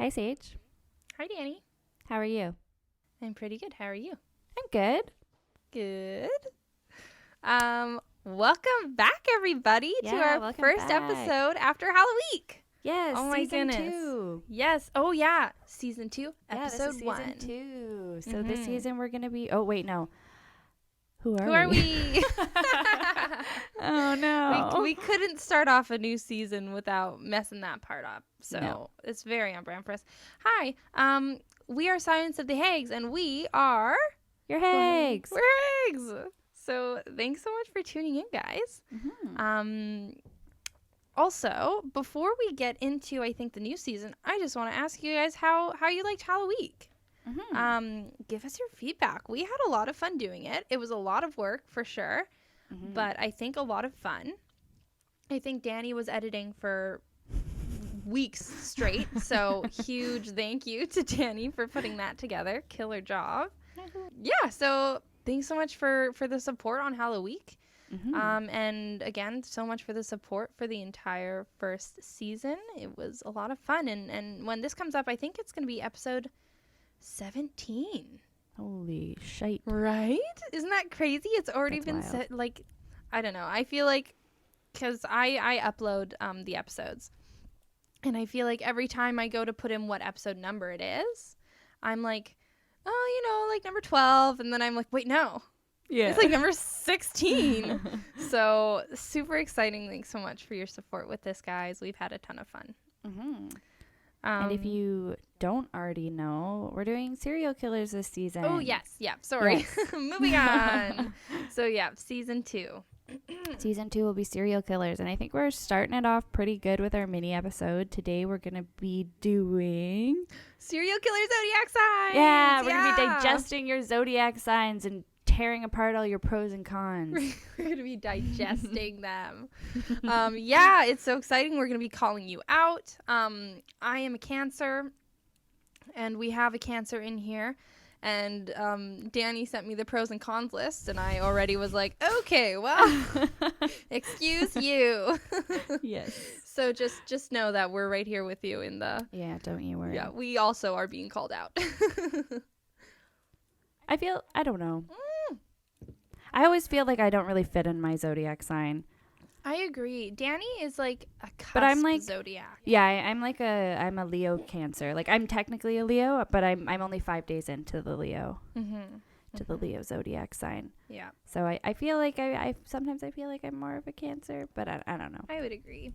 Hi, Sage. Hi, Dani. How are you? I'm pretty good. How are you? I'm good. Good. Welcome back, everybody, to our welcome first back. episode after Halloween. Yes, Oh my season goodness. 2. Yes. Oh yeah. Season 2, Yeah, episode this is 1. season 2. So this season we're gonna be. Oh wait, no. Who Who are are we? Oh no. We couldn't start off a new season without messing that part up. So No. it's very on brand for us. Hi. We are Silence of the Hags, and we are Your hags. We're Hags. So thanks so much for tuning in, guys. Mm-hmm. Also, before we get into, I think, the new season, I just want to ask you guys how you liked Halloween. Mm-hmm. Give us your feedback. We had a lot of fun doing it. It was a lot of work for sure, but I think a lot of fun. I think Dani was editing for weeks straight, so huge thank you to Dani for putting that together. Killer job. Yeah, so thanks so much for the support on Halloween. And again, so much for the support for the entire first season. It was a lot of fun. And when this comes up, I think it's going to be episode 17. Holy shite. Right? Isn't that crazy? It's already That's been wild. set. Like, I don't know. I feel like, because I upload the episodes, and I feel like every time I go to put in what episode number it is, I'm like, oh, like number 12. And then I'm like, wait, no. Yeah. It's like number 16. So super exciting. Thanks so much for your support with this, guys. We've had a ton of fun. And if you don't already know, we're doing serial killers this season. Oh, yes. Yeah. Sorry. Yes. Moving on. So, yeah, season 2. Season 2 will be serial killers, and I think we're starting it off pretty good with our mini episode. Today we're going to be doing... Serial killer zodiac signs. Yeah, we're going to be digesting your zodiac signs and tearing apart all your pros and cons. We're going to be digesting them. Yeah, it's so exciting. We're going to be calling you out. I am a Cancer, and we have a Cancer in here. And Dani sent me the pros and cons list, and I already was like, okay, well, excuse you. Yes. So just know that we're right here with you in the... Yeah, don't you worry. Yeah, we also are being called out. I don't know. I always feel like I don't really fit in my zodiac sign. I agree. Dani is like a cusp But I'm like zodiac. Yeah, I'm a Leo Cancer. Like I'm technically a Leo, but I'm only 5 days into the Leo. To the Leo zodiac sign. Yeah. So I feel like I sometimes I feel like I'm more of a Cancer, but I don't know. I would agree.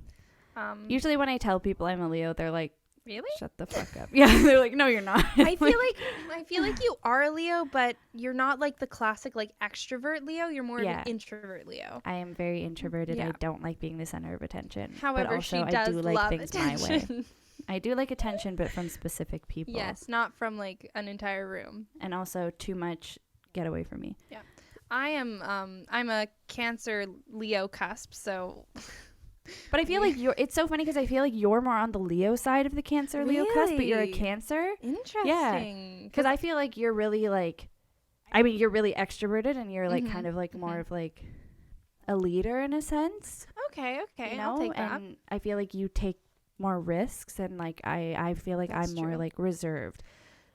Usually when I tell people I'm a Leo, they're like, really? shut the fuck up. Yeah, they're like, no, you're not. I feel like you are a Leo, but you're not like the classic like extrovert Leo. You're more of an introvert Leo. I am very introverted. Yeah. I don't like being the center of attention. However, but also she does I do like love things attention. my way. I do like attention, but from specific people. Yes, not from like an entire room. And also too much, get away from me. Yeah. I'm a Cancer Leo cusp, so... But I feel like it's so funny because I feel like you're more on the Leo side of the Cancer Leo cusp, but you're a Cancer. Interesting. Yeah. Because I feel like you're really like, I mean, you're really extroverted and you're like kind of like more of like a leader in a sense. Okay. You know? I'll take that. And I feel like you take more risks and like I feel like That's I'm more true. like reserved.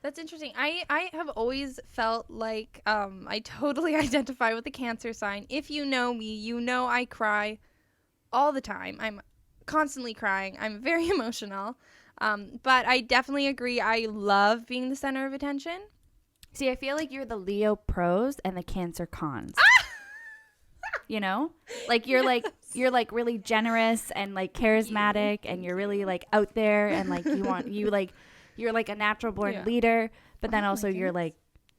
That's interesting. I have always felt like I totally identify with the Cancer sign. If you know me, you know I cry all the time. I'm constantly crying. I'm very emotional. But I definitely agree. I love being the center of attention. See, I feel like you're the Leo pros and the Cancer cons. You know? Like you're like really generous and like charismatic and you're really like out there and like you're like a natural born leader, but then also you're like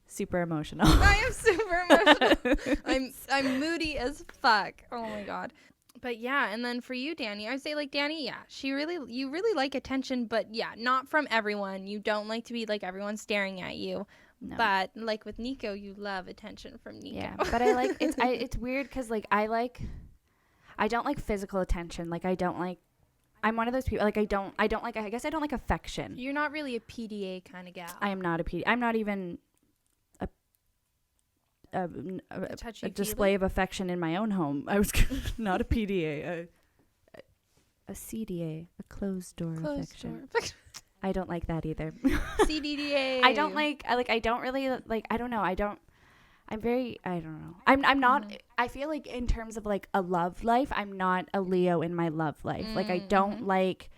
super emotional. I am super emotional. I'm moody as fuck. Oh my god. But yeah, and then for you, Dani, I'd say like Dani, yeah, you really like attention, but yeah, not from everyone. You don't like to be like everyone staring at you. No. But like with Nico, you love attention from Nico. Yeah, but I like it's weird because like I don't like physical attention. Like I'm one of those people. Like I guess I don't like affection. You're not really a PDA kind of gal. I am not a PDA. I'm not even a display of affection in my own home. I was not a PDA, a CDA, a closed door affection. I don't like that either. CDDA. I don't know. I'm not, I feel like in terms of like a love life, I'm not a Leo in my love life. Like I don't like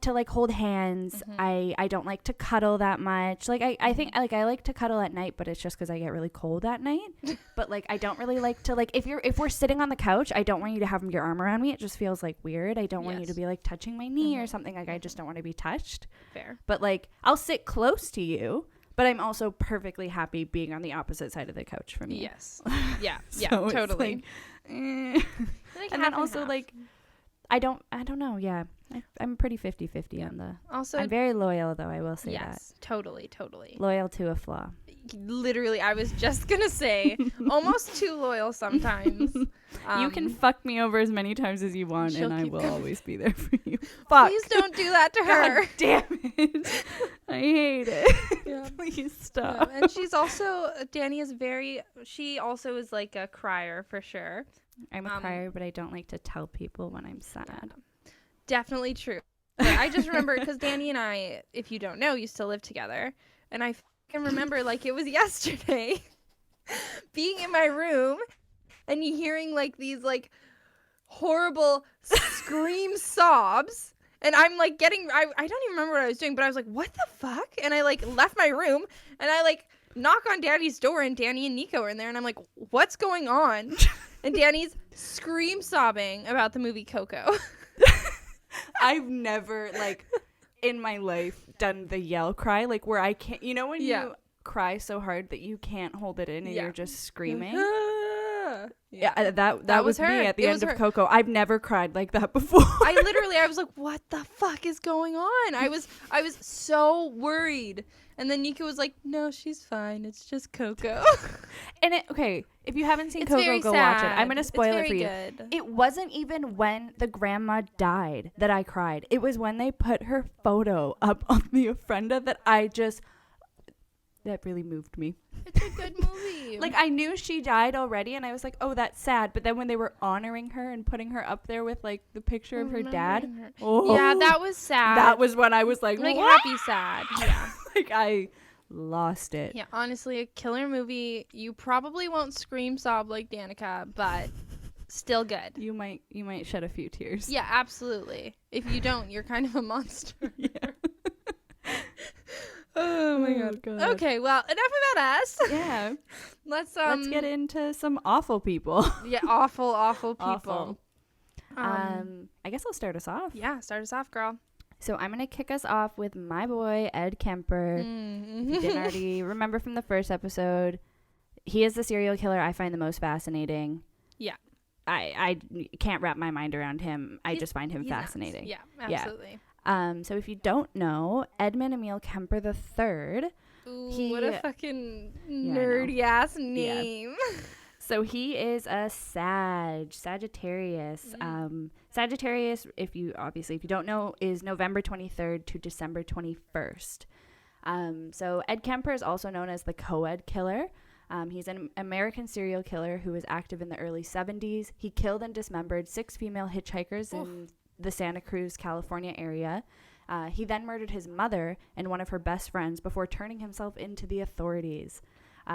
to like hold hands. I don't like to cuddle that much. Like I think like I like to cuddle at night, but it's just because I get really cold at night. But like I don't really like to like if we're sitting on the couch, I don't want you to have your arm around me. It just feels like weird. I don't want you to be like touching my knee or something. Like I just don't want to be touched. Fair. But like I'll sit close to you, but I'm also perfectly happy being on the opposite side of the couch from you. Yes. Yeah. Yeah. So Totally. Like, and then also like I don't know. Yeah. I'm pretty 50-50 on the. Also, I'm very loyal, though. I will say that. Yes, totally. Loyal to a flaw. Literally, I was just gonna say, almost too loyal sometimes. You can fuck me over as many times as you want, and I will always be there for you. Fuck. Please don't do that to her. God damn it. I hate it. Yeah. Please stop. Yeah. And she's also, Dani is she also is like a crier for sure. I'm a crier, but I don't like to tell people when I'm sad. Yeah. Definitely true. But I just remember because Dani and I, if you don't know, used to live together, and I can remember like it was yesterday, being in my room, and you hearing like these like horrible scream sobs, and I'm like I don't even remember what I was doing, but I was like, what the fuck? And I like left my room, and I like knock on Daddy's door, and Dani and Nico are in there, and I'm like, what's going on? And Dani's scream sobbing about the movie Coco. I've never, like, in my life done the yell cry, like, where I can't, you know when you cry so hard that you can't hold it in and you're just screaming? That was me at the end of Coco. I've never cried like that before. I was like, what the fuck is going on? I was so worried. And then Nico was like, no, she's fine. It's just Coco. And if you haven't seen Coco, go watch it. I'm going to spoil it for you. Good. It wasn't even when the grandma died that I cried. It was when they put her photo up on the ofrenda that really moved me. It's a good movie. Like, I knew she died already, and I was like, oh, that's sad. But then when they were honoring her and putting her up there with, like, the picture of her dad. Oh, yeah, that was sad. That was when I was like happy sad. Yeah. Like, I lost it. Yeah, honestly, a killer movie. You probably won't scream sob like Danica, but still good. You might shed a few tears. Yeah, absolutely. If you don't, you're kind of a monster. Yeah. Oh my god. Okay, well, enough about us. Yeah. Let's get into some awful people. Yeah, awful people. Awful. I guess I'll start us off. Yeah, start us off, girl. So I'm going to kick us off with my boy, Ed Kemper. If you didn't already remember from the first episode, he is the serial killer I find the most fascinating. Yeah. I can't wrap my mind around him. I just find him fascinating. Nuts. Yeah, absolutely. Yeah. So if you don't know, Edmund Emil Kemper III. Ooh, what a fucking nerdy-ass name. Yeah. So he is a Sagittarius. Sagittarius, if you don't know, is November 23rd to December 21st. So Ed Kemper is also known as the co-ed killer. He's an American serial killer who was active in the early 70s. He killed and dismembered 6 female hitchhikers in the Santa Cruz, California area. He then murdered his mother and one of her best friends before turning himself into the authorities.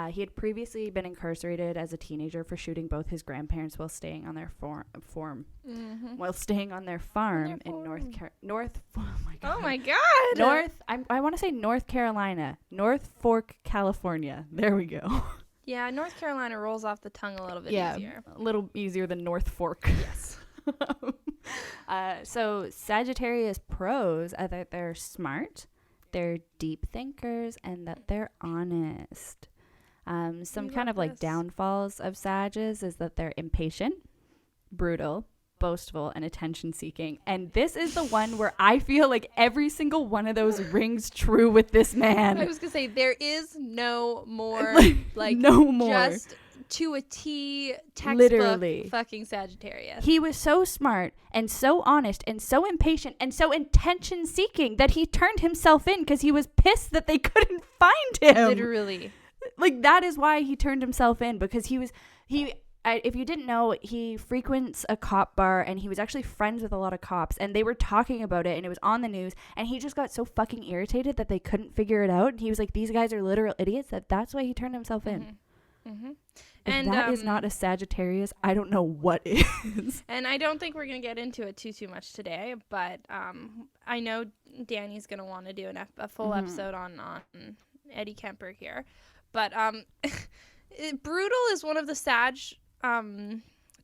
He had previously been incarcerated as a teenager for shooting both his grandparents while staying on their farm in Oh my god. I want to say North Carolina, North Fork, California. There we go. Yeah, North Carolina rolls off the tongue a little bit easier. A little easier than North Fork. Yes. So Sagittarius pros are that they're smart, they're deep thinkers, and that they're honest. Some kind of like downfalls of Sages is that they're impatient, brutal, boastful, and attention seeking. And this is the one where I feel like every single one of those rings true with this man. I was gonna say there is no more just to a T textbook literally fucking Sagittarius. He was so smart and so honest and so impatient and so attention seeking that he turned himself in because he was pissed that they couldn't find him. Literally. Like, that is why he turned himself in, because if you didn't know, he frequents a cop bar, and he was actually friends with a lot of cops, and they were talking about it, and it was on the news, and he just got so fucking irritated that they couldn't figure it out. And he was like, these guys are literal idiots. That's why he turned himself in. Mm-hmm. If And that is not a Sagittarius, I don't know what is. And I don't think we're going to get into it too much today, but I know Danny's going to want to do a full episode on Eddie Kemper here. But brutal is one of the Sag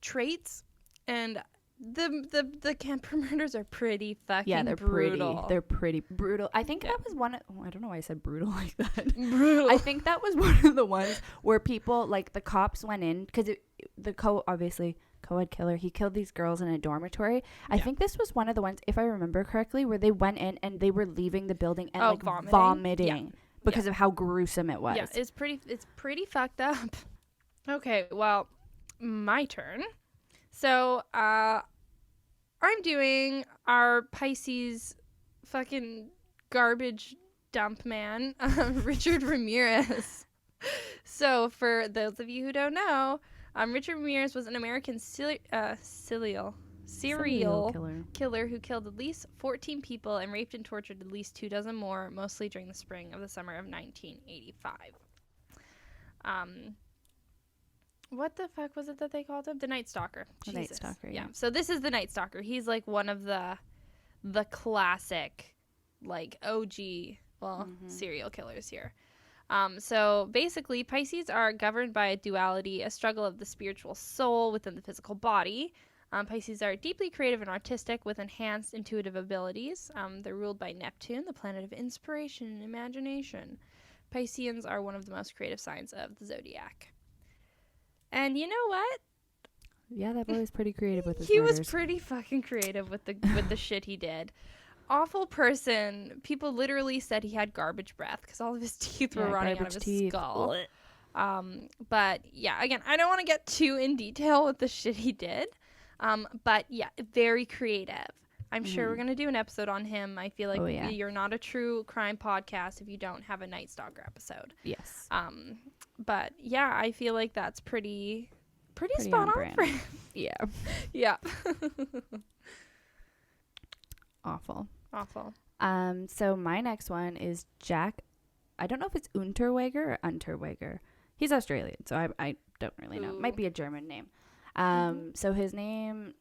traits, and the Kemper murders are pretty fucking brutal. They're pretty brutal. I think that was one. I don't know why I said brutal like that. Brutal. I think that was one of the ones where people, like, the cops went in because obviously co-ed killer. He killed these girls in a dormitory. I think this was one of the ones, if I remember correctly, where they went in and they were leaving the building and vomiting because of how gruesome it was. Yeah, it's pretty fucked up. Okay, well, my turn. So, I'm doing our Pisces fucking garbage dump man, Richard Ramirez. So, for those of you who don't know, Richard Ramirez was an American serial killer who killed at least 14 people and raped and tortured at least 24 more, mostly during the spring of the summer of 1985. What the fuck was it that they called him? The Night Stalker. The Night Stalker, yeah. So this is the Night Stalker. He's like one of the classic, like, OG, serial killers here. So basically, Pisces are governed by a duality, a struggle of the spiritual soul within the physical body. Pisces are deeply creative and artistic with enhanced intuitive abilities. They're ruled by Neptune, the planet of inspiration and imagination. Pisceans are one of the most creative signs of the zodiac. And you know what? Yeah, that boy was pretty creative with his He murders. was pretty fucking creative with the shit he did. Awful person. People literally said he had garbage breath because all of his teeth were rotting out of his skull. But yeah, again, I don't want to get too in detail with the shit he did. But yeah, very creative. I'm sure we're going to do an episode on him. I feel like you're not a true crime podcast if you don't have a Night Stalker episode. Yes. But yeah, I feel like that's pretty spot on for him. Yeah. Yeah. Awful. So my next one is Jack. I don't know if it's Unterweger or Unterweger. He's Australian, so I don't really know. It might be a German name. So his name,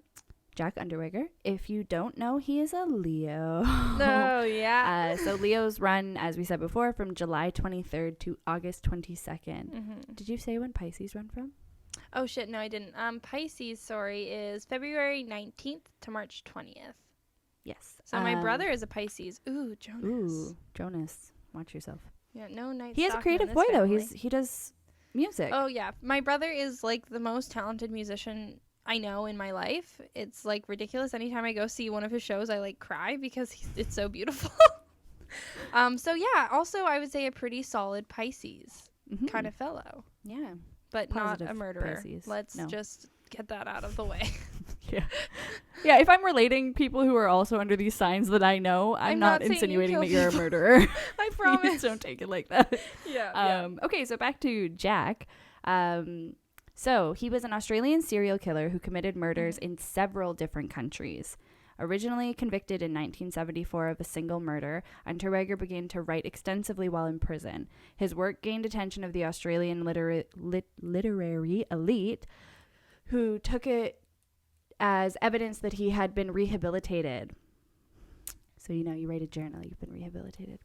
Jack Unterweger. If you don't know, he is a Leo. Oh, yeah. So Leos run, as we said before, from July 23rd to August 22nd. Did you say when Pisces run from? Oh, shit. No, I didn't. Pisces, is February 19th to March 20th. Yes. So my brother is a Pisces. Ooh, Jonas. Ooh, Jonas. Watch yourself. Yeah, no Night He is a creative boy, though. He does music. Oh, yeah. My brother is, like, the most talented musician I know in my life. It's, like, ridiculous. Anytime I go see one of his shows, I, like, cry because it's so beautiful. So, yeah. Also, I would say a pretty solid Pisces kind of fellow. Yeah. But Positive not a murderer. Pisces. Let's just get that out of the way. Yeah, if I'm relating people who are also under these signs that I know, I'm not insinuating that you're a murderer. I promise. Please don't take it like that. Yeah. Okay, so back to Jack. So he was an Australian serial killer who committed murders in several different countries. Originally convicted in 1974 of a single murder, Unterweger began to write extensively while in prison. His work gained attention of the Australian literary elite, who took it as evidence that he had been rehabilitated. So, you write a journal, you've been rehabilitated.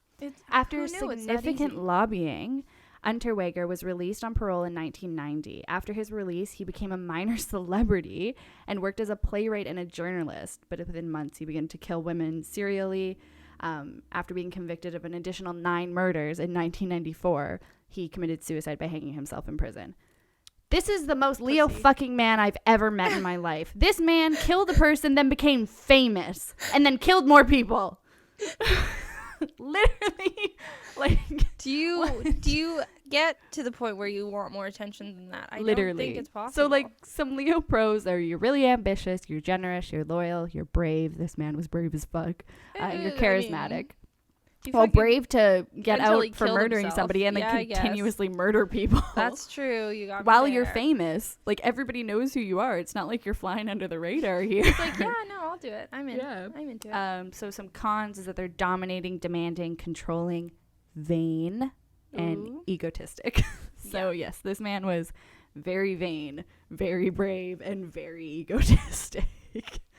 After significant lobbying, Unterweger was released on parole in 1990. After his release, he became a minor celebrity and worked as a playwright and a journalist. But within months, he began to kill women serially. After being convicted of an additional 9 murders in 1994, he committed suicide by hanging himself in prison. This is the most Leo fucking man I've ever met in my life. This man killed a person, then became famous, and then killed more people. Literally, like, do you get to the point where you want more attention than that? I don't think it's possible. So, like, some Leo pros are: you're really ambitious, you're generous, you're loyal, you're brave. This man was brave as fuck. You're charismatic. Well, brave to get until out he for killed murdering himself. somebody and Yeah, I then guess. continuously murder people. That's true. You got me while you're there. famous. Like, everybody knows who you are. It's not like you're flying under the radar here. It's like, yeah, no, I'll do it. I'm in. Yeah. I'm into it. So some cons is that they're dominating, demanding, controlling, vain, and Ooh. egotistic. So yes, this man was very vain, very brave, and very egotistic.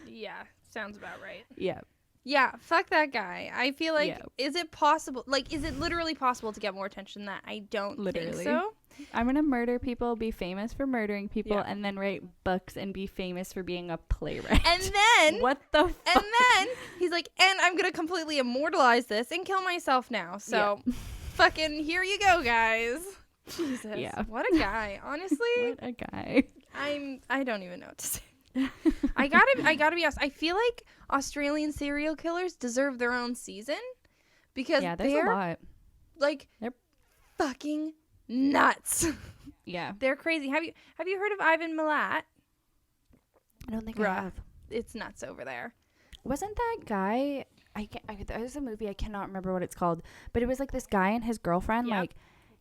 Yeah, sounds about right. Yeah. Yeah, fuck that guy. I feel like, Yeah. is it possible? Like, is it literally possible to get more attention than that? I don't think so. I'm going to murder people, be famous for murdering people, Yeah. and then write books and be famous for being a playwright. And then, what the fuck? and then he's like, and I'm going to completely immortalize this and kill myself now. So, fucking here you go, guys. Jesus. Yeah. What a guy. Honestly, What a guy. I don't even know what to say. I gotta be honest. I feel like Australian serial killers deserve their own season because Yeah, there's they're a lot. like They're- fucking nuts. Yeah. They're crazy. Have you heard of Ivan Milat? I don't think Bruh. I have. It's nuts over there. Wasn't that guy? There's a movie, I cannot remember what it's called, but it was like this guy and his girlfriend Yep. like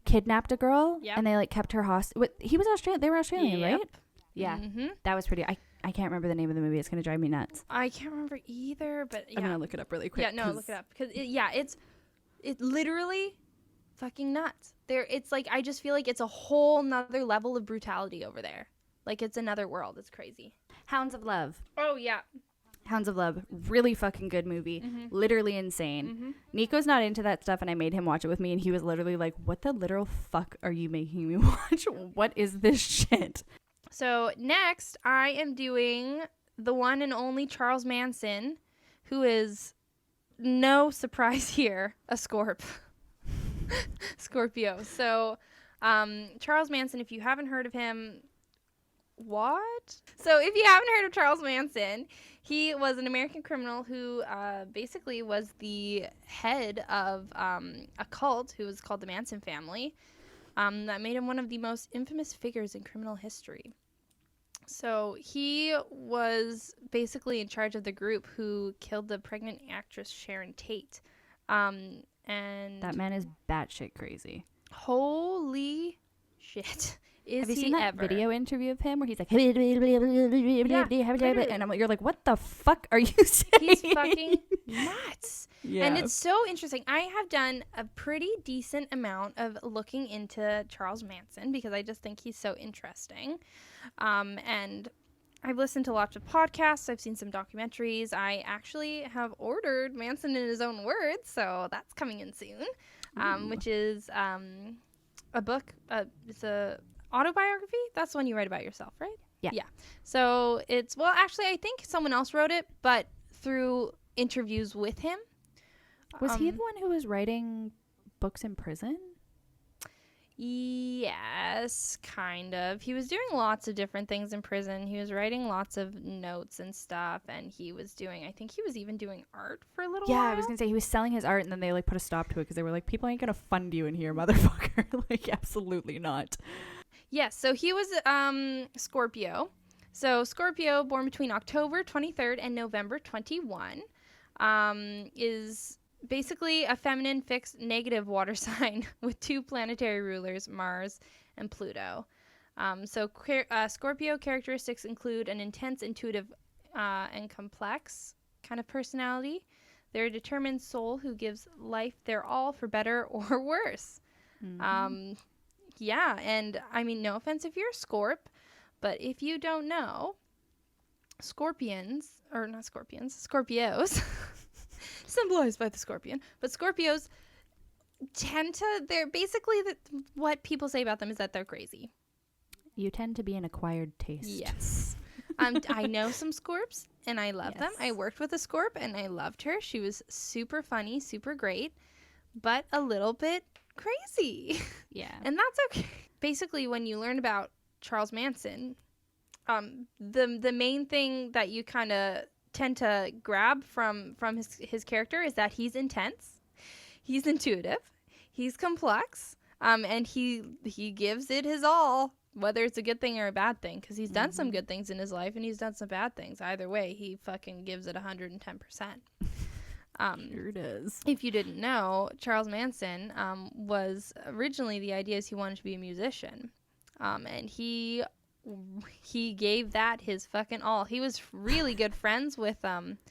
kidnapped a girl Yep. and they like kept her hostage. He was Australian. They were Australian, Yep. right? Yeah. Mm-hmm. That was pretty. I can't remember the name of the movie. It's gonna drive me nuts. I can't remember either, but yeah. I'm gonna look it up really quick. Yeah, no, look it up because it's literally fucking nuts. It's like I just feel like it's a whole nother level of brutality over there. Like it's another world. It's crazy. Hounds of Love. Oh yeah. Hounds of Love, really fucking good movie. Literally insane. Nico's not into that stuff, and I made him watch it with me, and he was literally like, "What the literal fuck are you making me watch? What is this shit?" So next, I am doing the one and only Charles Manson, who is no surprise here, a Scorpio. So Charles Manson, if you haven't heard of him, what? So if you haven't heard of Charles Manson, he was an American criminal who basically was the head of a cult who was called the Manson family. That made him one of the most infamous figures in criminal history. So he was basically in charge of the group who killed the pregnant actress Sharon Tate. And That man is batshit crazy. holy shit. Have you he seen that ever. video interview of him where he's like, literally. and I'm like, you're like, what the fuck are you saying? He's fucking nuts. Yeah. And it's so interesting. I have done a pretty decent amount of looking into Charles Manson because I just think he's so interesting. And I've listened to lots of podcasts. I've seen some documentaries. I actually have ordered Manson in his own words, so that's coming in soon, which is a book. It's a autobiography. That's the one you write about yourself, right? Yeah. So it's, well, actually, I think someone else wrote it, but through interviews with him. Was he the one who was writing books in prison? Yes, kind of. He was doing lots of different things in prison. He was writing lots of notes and stuff, and he was doing, I think he was even doing art for a little while. Yeah, I was going to say he was selling his art and then they like put a stop to it because they were like, people ain't going to fund you in here, motherfucker. Like, absolutely not. Yes, so he was Scorpio. So Scorpio, born between October 23rd and November 21, is basically a feminine fixed negative water sign with two planetary rulers, Mars and Pluto. Scorpio characteristics include an intense, intuitive, and complex kind of personality. They're a determined soul who gives life their all for better or worse. Yeah, and I mean, no offense if you're a Scorp, but if you don't know, Scorpios, symbolized by the scorpion, but Scorpios they're basically, what people say about them is that they're crazy. You tend to be an acquired taste. Yes. I know some Scorps, and I love them. I worked with a Scorp, and I loved her. She was super funny, super great, but a little bit crazy. Yeah. And that's okay. Basically, when you learn about Charles Manson, the main thing that you kind of tend to grab from his character is that he's intense, he's intuitive, he's complex, and he gives it his all, whether it's a good thing or a bad thing, because he's done some good things in his life and he's done some bad things. Either way, he fucking gives it 110%. Sure does. If you didn't know, Charles Manson was originally, the idea is he wanted to be a musician. And he gave that his fucking all. He was really good friends with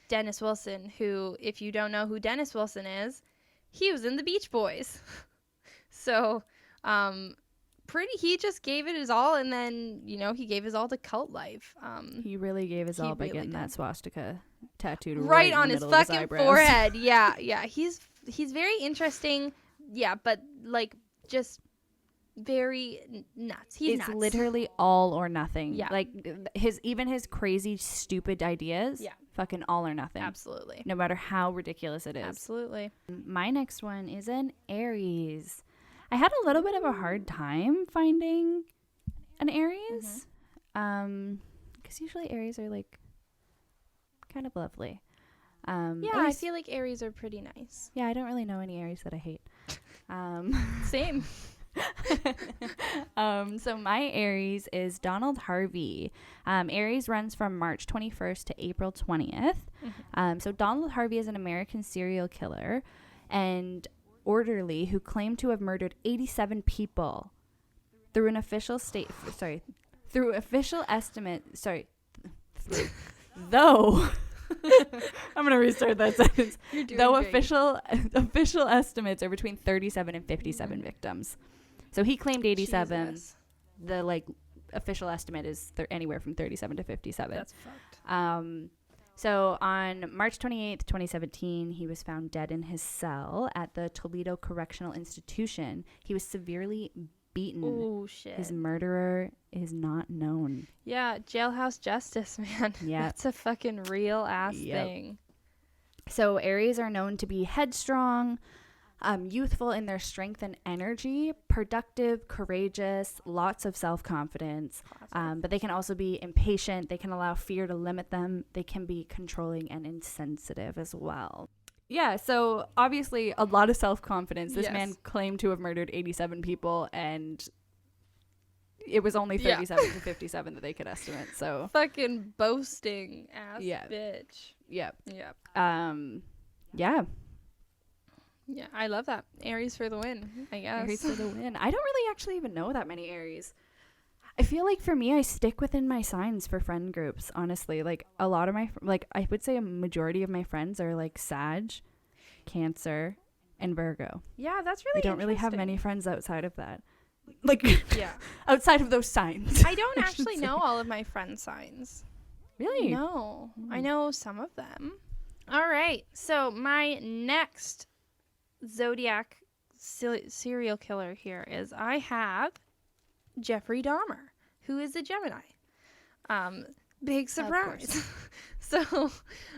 Dennis Wilson, who, if you don't know who Dennis Wilson is, he was in the Beach Boys. So he just gave it his all, and then, you know, he gave his all to cult life. He really gave his all by getting that swastika tattooed right on his fucking eyebrows. forehead. Yeah. He's very interesting. Yeah, but like just very nuts. He's it's nuts. Literally all or nothing. Yeah. Like his crazy, stupid ideas. Yeah. Fucking all or nothing. Absolutely. No matter how ridiculous it is. Absolutely. My next one is an Aries. I had a little bit of a hard time finding an Aries. Because usually Aries are like kind of lovely. I feel like Aries are pretty nice. Yeah, I don't really know any Aries that I hate. Same. So my Aries is Donald Harvey. Aries runs from March 21st to April 20th. So Donald Harvey is an American serial killer and orderly who claimed to have murdered 87 people through an official through official estimate. Though I'm gonna restart that sentence. Though great. official estimates are between 37 and 57 victims. So he claimed 87. Jesus. The official estimate is anywhere from 37 to 57. That's fucked. So on March 28th, 2017, he was found dead in his cell at the Toledo Correctional Institution. He was severely beaten. Oh shit. His murderer is not known. Yeah, jailhouse justice, man. Yeah. That's a fucking real ass thing. So Aries are known to be headstrong, youthful in their strength and energy, productive, courageous, lots of self-confidence. But they can also be impatient. They can allow fear to limit them. They can be controlling and insensitive as well. Yeah, so obviously a lot of self-confidence. This man claimed to have murdered 87 people, and it was only 37 to 57 that they could estimate. So fucking boasting ass bitch. Yep. Yep. Yeah. Yeah, I love that. Aries for the win, I guess. Aries for the win. I don't really actually even know that many Aries. I feel like for me, I stick within my signs for friend groups, honestly. Like a lot of my, I would say a majority of my friends are like Sag, Cancer, and Virgo. Yeah, that's really I don't really have many friends outside of that. Yeah. Outside of those signs. I don't actually know all of my friend signs. Really? No. I know some of them. All right. So my next zodiac serial killer here is I have Jeffrey Dahmer, who is a Gemini. Big surprise. So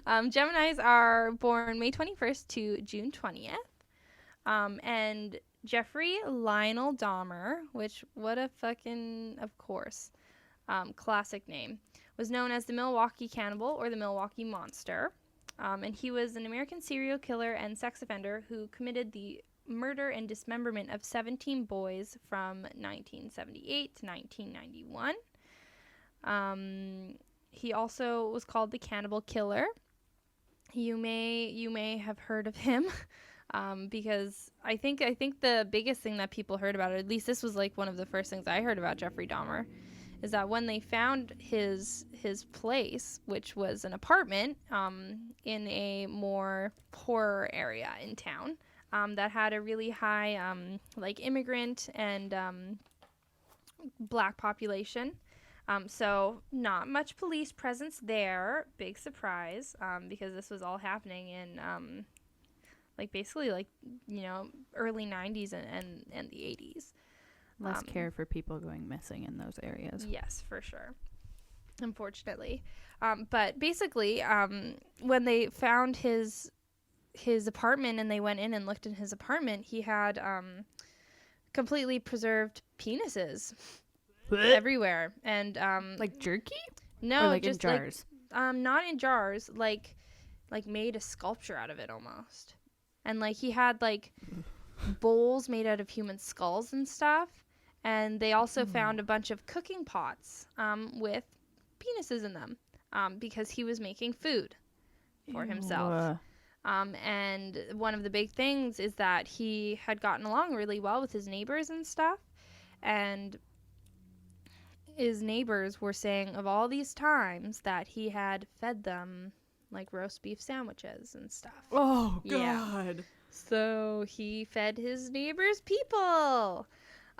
Geminis are born May 21st to June 20th. And Jeffrey Lionel Dahmer, which what a fucking, of course, classic name, was known as the Milwaukee Cannibal or the Milwaukee Monster. And he was an American serial killer and sex offender who committed the murder and dismemberment of 17 boys from 1978 to 1991. He also was called the Cannibal Killer. You may have heard of him, because I think the biggest thing that people heard about it, at least this was like one of the first things I heard about Jeffrey Dahmer, is that when they found his place, which was an apartment in a more poorer area in town, that had a really high immigrant and black population. So not much police presence there. Big surprise, because this was all happening in basically early 90s and the 80s. Less care for people going missing in those areas. Yes, for sure. Unfortunately. But basically, when they found his apartment and they went in and looked in his apartment, he had completely preserved penises everywhere. And like jerky? No, or just in jars. Not in jars, like made a sculpture out of it almost. And he had bowls made out of human skulls and stuff. And they also found a bunch of cooking pots with penises in them, because he was making food for himself. And one of the big things is that he had gotten along really well with his neighbors and stuff. And his neighbors were saying of all these times that he had fed them like roast beef sandwiches and stuff. Oh, Yeah. God. So he fed his neighbors people.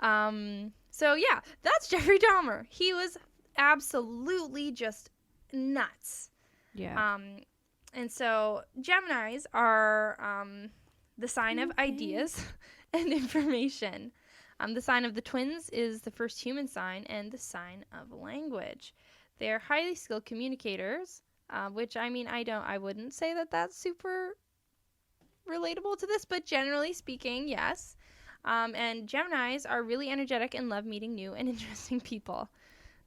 So yeah, that's Jeffrey Dahmer. He was absolutely just nuts. Yeah. And so Geminis are the sign of ideas and information. The sign of the twins is the first human sign and the sign of language. They're highly skilled communicators, which I wouldn't say that that's super relatable to this, but generally speaking, yes. And Geminis are really energetic and love meeting new and interesting people.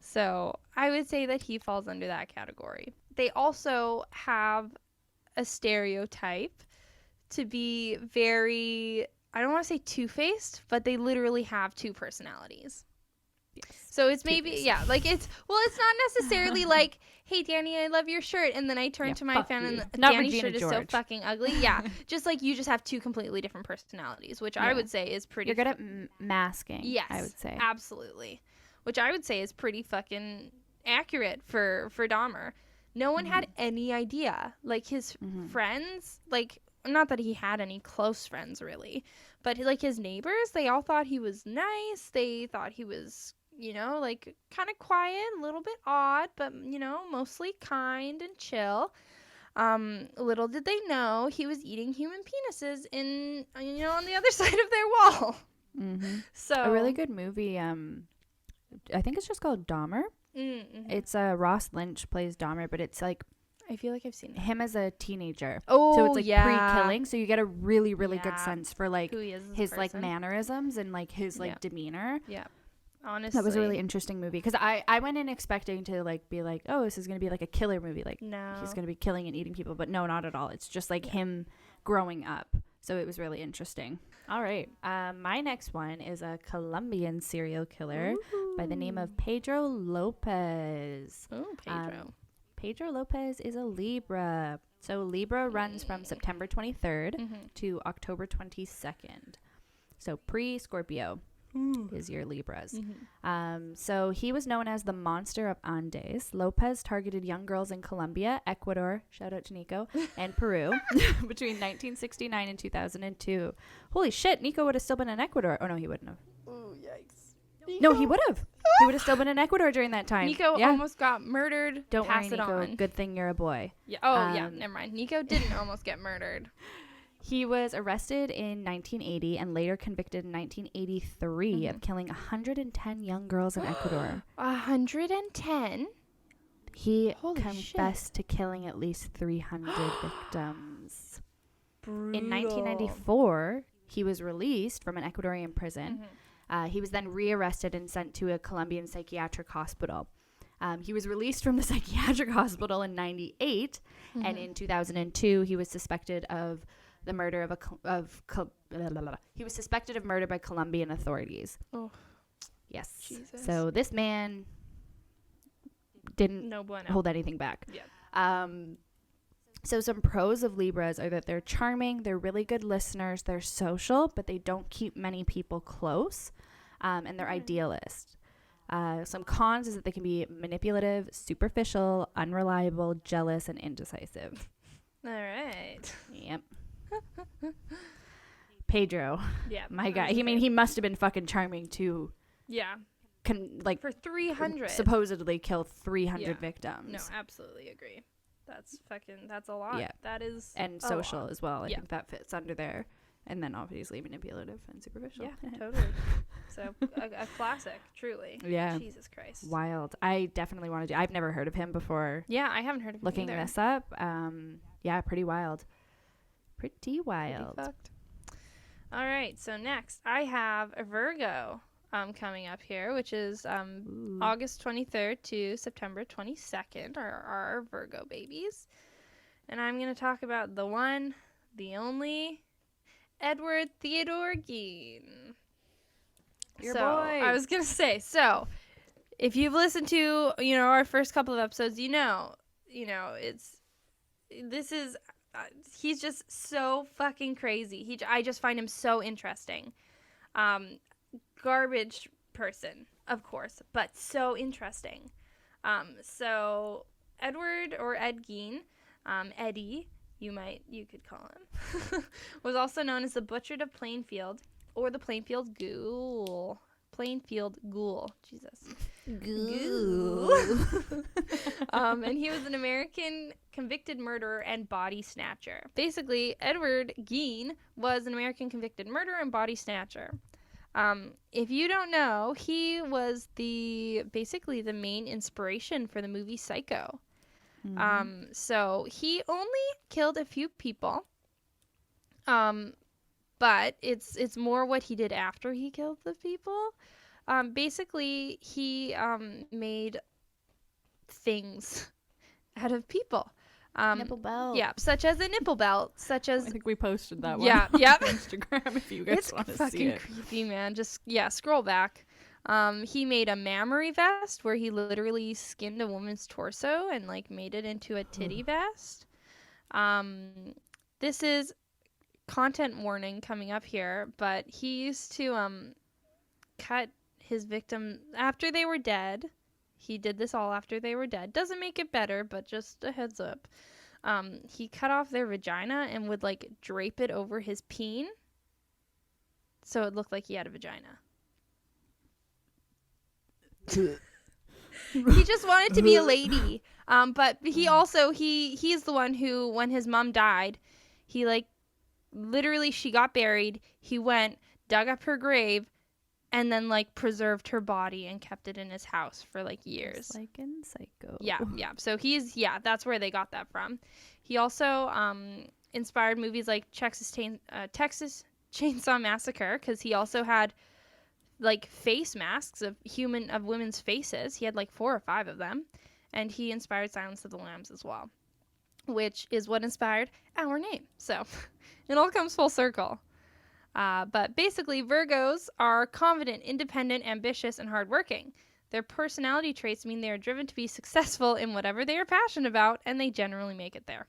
So I would say that he falls under that category. They also have a stereotype to be very, I don't want to say two-faced, but they literally have two personalities. Yes. So it's maybe, yeah, like it's not necessarily like, hey, Danny, I love your shirt. And then I turn to my fan and Danny's shirt is so fucking ugly. Yeah. Just like you just have two completely different personalities, which I would say is pretty. You're good at masking. Yes. I would say. Absolutely. Which I would say is pretty fucking accurate for Dahmer. No one had any idea. Like his friends, like, not that he had any close friends really, but like his neighbors, they all thought he was nice. They thought he was, like kind of quiet, a little bit odd, but mostly kind and chill. Little did they know he was eating human penises in, on the other side of their wall. Mm-hmm. So a really good movie. I think it's just called Dahmer. Mm-hmm. It's Ross Lynch plays Dahmer, but it's like I feel like I've seen that. him as a teenager. Oh, so it's like yeah. pre-killing, so you get a really good sense for like who he is as a his like person. mannerisms and like his like demeanor. Yeah. Honestly. That was a really interesting movie because I went in expecting to like be like, oh, this is gonna be like a killer movie, like No. he's gonna be killing and eating people, but no, not at all. It's just like him growing up. So it was really interesting. All right. My next one is a Colombian serial killer by the name of Pedro Lopez. Oh, Pedro. Pedro Lopez is a Libra. So Libra runs from September 23rd to October 22nd. So pre-Scorpio is your Libras. So he was known as the Monster of Andes. Lopez targeted young girls in Colombia, Ecuador, shout out to Nico, and Peru between 1969 and 2002. Holy shit, Nico would have still been in Ecuador. Oh, no, he wouldn't have. Oh, yikes. No, he would have. He would have still been in Ecuador during that time. Nico almost got murdered. Don't Pass worry, it Nico. on. Good thing you're a boy. Yeah. Oh, yeah. Never mind. Nico didn't almost get murdered. He was arrested in 1980 and later convicted in 1983 of killing 110 young girls in Ecuador. 110? He Holy confessed to killing at least 300 victims. Brutal. In 1994, he was released from an Ecuadorian prison. He was then rearrested and sent to a Colombian psychiatric hospital. He was released from the psychiatric hospital in 98, and in 2002, he was suspected of the murder he was suspected of murder by Colombian authorities. Oh. Yes. Jesus. So this man didn't No bueno. hold anything back. Yeah. So some pros of Libras are that they're charming, they're really good listeners, they're social, but they don't keep many people close, and they're idealists. Some cons is that they can be manipulative, superficial, unreliable, jealous, and indecisive. All right. Yep. Pedro. Yeah. My guy. He must have been fucking charming to Yeah. for 300. supposedly kill 300 victims. No, absolutely agree. That's a lot. Yeah. That is And a social lot. as well. I Yeah. think that fits under there. And then obviously manipulative and superficial. Yeah, totally. So a classic, truly. Yeah. Jesus Christ. Wild. I definitely want to do. I've never heard of him before. Yeah, I haven't heard of him Looking either. this up. Yeah, pretty wild. Pretty Pretty wild. fucked. All right, so next I have a Virgo coming up here, which is August 23rd to September 22nd are our Virgo babies. And I'm going to talk about the one, the only, Edward Theodore Gein. Your so, boy. I was going to say, so if you've listened to, our first couple of episodes, this is he's just so fucking crazy. I just find him so interesting. Garbage person, of course, but so interesting. So Edward or Ed Gein, Eddie, you could call him, was also known as the Butcher of Plainfield or the Plainfield Ghoul. Plainfield Ghoul. Jesus. Ghoul. And he was an American convicted murderer and body snatcher. Basically, Edward Gein was an American convicted murderer and body snatcher. If you don't know, he was basically the main inspiration for the movie Psycho. So he only killed a few people. But it's more what he did after he killed the people. Basically, he made things out of people. Nipple belt. Yeah, such as a nipple belt, such as... I think we posted that one on Instagram if you guys want to see it. It's fucking creepy, man. Just, scroll back. He made a mammary vest where he literally skinned a woman's torso and, like, made it into a titty vest. This is content warning coming up here, but he used to cut his victim after they were dead. He did this all after they were dead. Doesn't make it better, but just a heads up. He cut off their vagina and would, like, drape it over his peen so it looked like he had a vagina. He just wanted to be a lady. But he also, he's the one who, when his mom died, he, like, literally, she got buried. He went, dug up her grave, and then, like, preserved her body and kept it in his house for, like, years. Just like in Psycho. Yeah. So that's where they got that from. He also inspired movies like Texas Chainsaw Massacre, because he also had, like, face masks of women's faces. He had, like, 4 or 5 of them. And he inspired Silence of the Lambs as well, which is what inspired our name. So it all comes full circle. But basically, Virgos are confident, independent, ambitious, and hardworking. Their personality traits mean they are driven to be successful in whatever they are passionate about, and they generally make it there.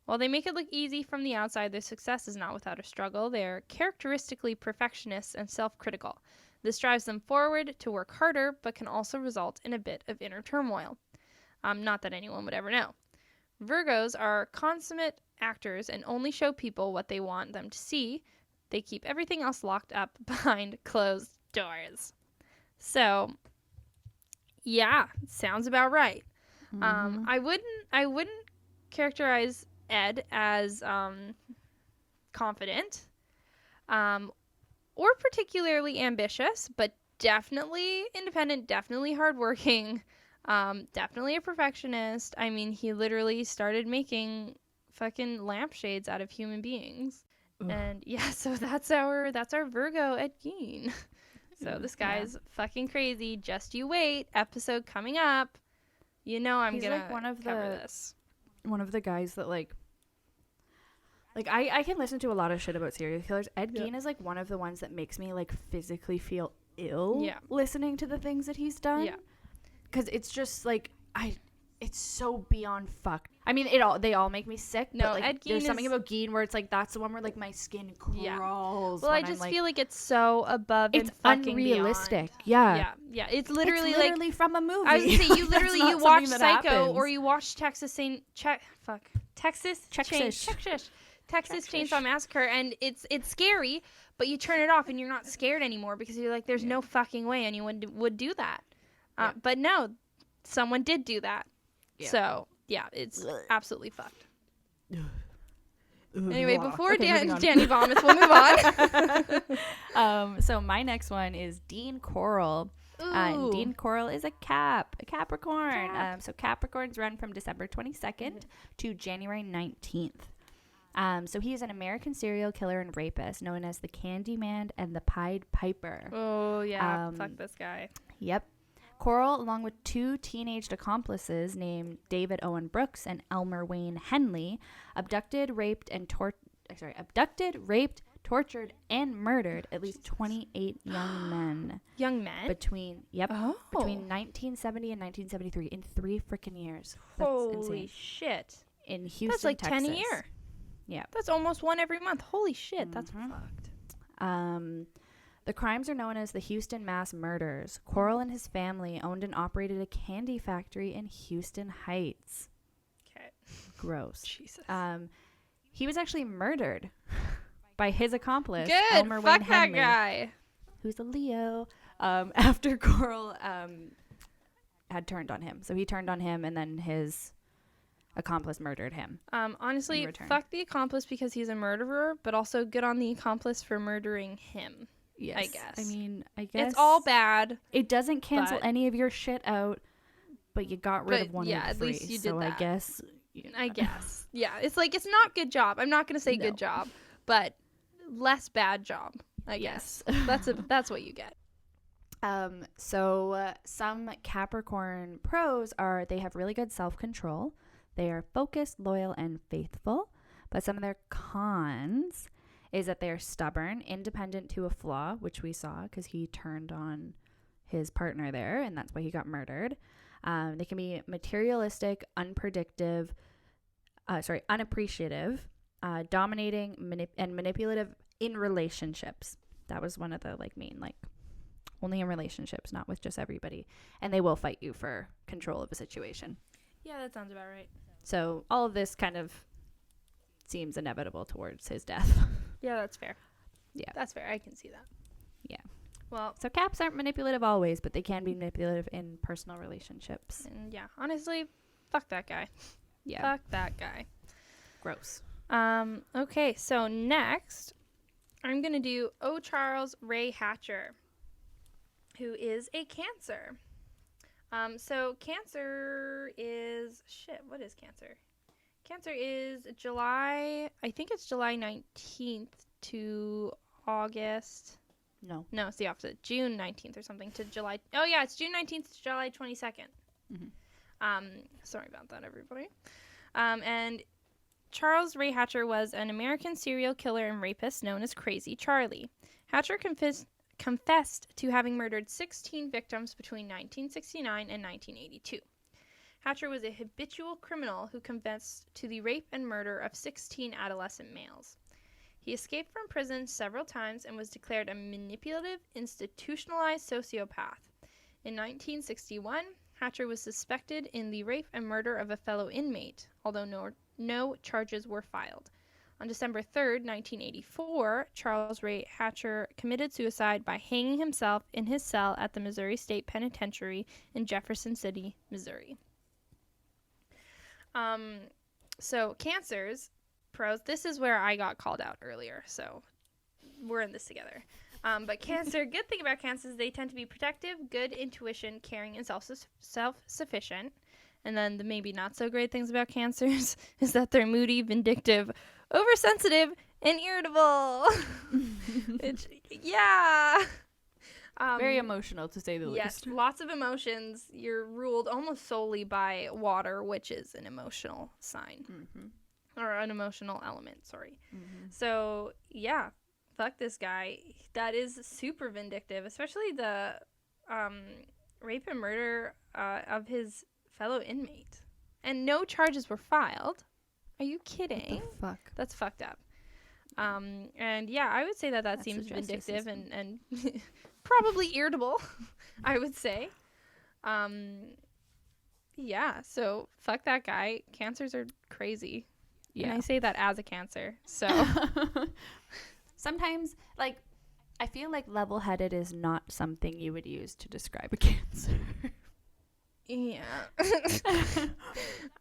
While they make it look easy from the outside, their success is not without a struggle. They are characteristically perfectionists and self-critical. This drives them forward to work harder, but can also result in a bit of inner turmoil. Not that anyone would ever know. Virgos are consummate actors and only show people what they want them to see. They keep everything else locked up behind closed doors. So, yeah, sounds about right. I wouldn't characterize Ed as confident or particularly ambitious, but definitely independent, definitely hardworking, definitely a perfectionist. I mean, he literally started making fucking lampshades out of human beings. Ugh. And yeah, so that's our Virgo Ed Gein. So this guy's fucking crazy. Just you wait. Episode coming up. You know I'm gonna like cover this. One of the guys that like I can listen to a lot of shit about serial killers. Ed Gein is like one of the ones that makes me like physically feel ill listening to the things that he's done. Yeah. Because it's just like it's so beyond fucked. I mean, they all make me sick. No, but, like, Ed Gein there's something about Gein where it's like that's the one where like my skin crawls. Well, I just feel like it's so above and fucking unrealistic. Beyond. Yeah. It's literally like from a movie. I was gonna say you watch Psycho happens. Or you watch Texas Chainsaw Massacre, and it's scary, but you turn it off and you're not scared anymore because you're like, there's no fucking way anyone would do that. But no, someone did do that. Yeah. So, yeah, it's absolutely fucked. Anyway, before Danny vomits, we'll move on. So my next one is Dean Coral. Dean Coral is a Capricorn. So Capricorns run from December 22nd to January 19th. So he is an American serial killer and rapist known as the Candyman and the Pied Piper. Oh, yeah. Fuck this guy. Yep. Coral, along with 2 teenaged accomplices named David Owen Brooks and Elmer Wayne Henley, abducted, raped, tortured, and murdered at least 28 young men. Young men? Between 1970 and 1973 in 3 freaking years. That's Holy insane. shit. In Houston, That's like Texas. 10 a year. Yeah. That's almost one every month. Holy shit, that's fucked. The crimes are known as the Houston mass murders. Quarles and his family owned and operated a candy factory in Houston Heights. Okay. Gross. Jesus. He was actually murdered by his accomplice, Good. Elmer Fuck Wayne that Henley, guy. who's a Leo, after Quarles had turned on him. So he turned on him, and then his accomplice murdered him. Honestly, fuck the accomplice because he's a murderer, but also good on the accomplice for murdering him. Yes. I guess. I mean, I guess. It's all bad. It doesn't cancel any of your shit out, but you got rid of one yeah, of the three. at least you did so that. I guess. I guess. Yeah, it's like, it's not good job. I'm not going to say good job, but less bad job, I guess. That's what you get. So some Capricorn pros they have really good self-control. They are focused, loyal, and faithful. But some of their cons is that they are stubborn, independent to a flaw, which we saw because he turned on his partner there, and that's why he got murdered. They can be materialistic, unappreciative, dominating, and manipulative in relationships. That was one of the main only in relationships, not with just everybody. And they will fight you for control of a situation. Yeah, that sounds about right. So all of this kind of seems inevitable towards his death. Yeah, that's fair. Yeah. That's fair. I can see that. Yeah. Well, so Caps aren't manipulative always, but they can be manipulative in personal relationships. And yeah, honestly, fuck that guy. Yeah. Fuck that guy. Gross. Okay, so next, I'm going to do O. Charles Ray Hatcher, who is a Cancer. So Cancer is, what is Cancer? Cancer is July 19th to August. No, it's the opposite. June 19th or something to July. Oh, yeah, it's June 19th to July 22nd. Mm-hmm. Sorry about that, everybody. And Charles Ray Hatcher was an American serial killer and rapist known as Crazy Charlie. Hatcher confessed to having murdered 16 victims between 1969 and 1982. Hatcher was a habitual criminal who confessed to the rape and murder of 16 adolescent males. He escaped from prison several times and was declared a manipulative, institutionalized sociopath. In 1961, Hatcher was suspected in the rape and murder of a fellow inmate, although no charges were filed. On December 3rd, 1984, Charles Ray Hatcher committed suicide by hanging himself in his cell at the Missouri State Penitentiary in Jefferson City, Missouri. So Cancers, pros, this is where I got called out earlier, so we're in this together. But Cancer, good thing about Cancer is they tend to be protective, good intuition, caring, and self-sufficient. And then the maybe not so great things about Cancers is that they're moody, vindictive, oversensitive, and irritable. Very emotional, to say the least. Yes, lots of emotions. You're ruled almost solely by water, which is an emotional sign. Mm-hmm. Or an emotional element, sorry. Mm-hmm. So, yeah, fuck this guy. That is super vindictive, especially the rape and murder of his fellow inmate. And no charges were filed. Are you kidding? What the fuck? That's fucked up. And yeah, I would say that seems vindictive and probably irritable, I would say. Yeah, so fuck that guy. Cancers are crazy. Yeah. And I say that as a Cancer. So sometimes, I feel like level-headed is not something you would use to describe a Cancer. Yeah.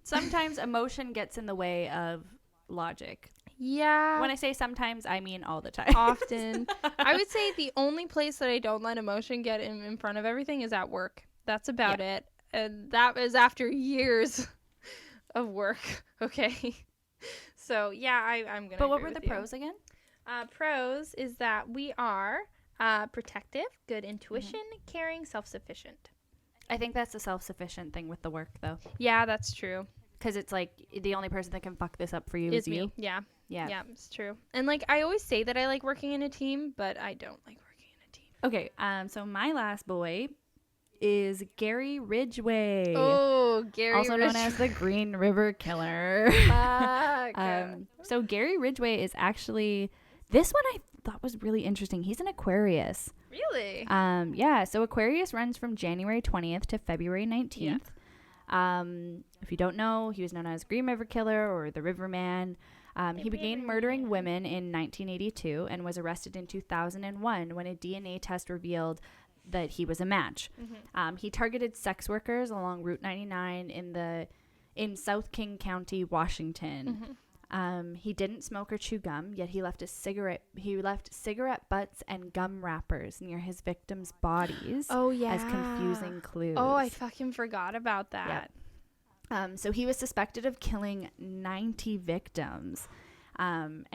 Sometimes emotion gets in the way of logic. Yeah. When I say sometimes, I mean all the time. Often. I would say the only place that I don't let emotion get in front of everything is at work. That's about it. And that was after years of work. Okay. So, yeah, I'm going to. But what were the pros again? Pros is that we are protective, good intuition, caring, self-sufficient. I think that's the self-sufficient thing with the work, though. Yeah, that's true. Because it's the only person that can fuck this up for you is you. Me. Yeah. Yeah. Yeah, it's true. And I always say that I like working in a team, but I don't like working in a team. Okay. So my last boy is Gary Ridgway. Oh, Gary also known as the Green River Killer. So Gary Ridgway is actually, this one I thought was really interesting. He's an Aquarius. Really? Yeah. So Aquarius runs from January 20th to February 19th. If you don't know, he was known as Green River Killer or the Riverman. He began murdering women in 1982 and was arrested in 2001 when a DNA test revealed that he was a match. He targeted sex workers along Route 99 in South King County, Washington. He didn't smoke or chew gum, yet he left cigarette butts and gum wrappers near his victims' bodies as confusing clues. Oh, I fucking forgot about that. So he was suspected of killing 90 victims. And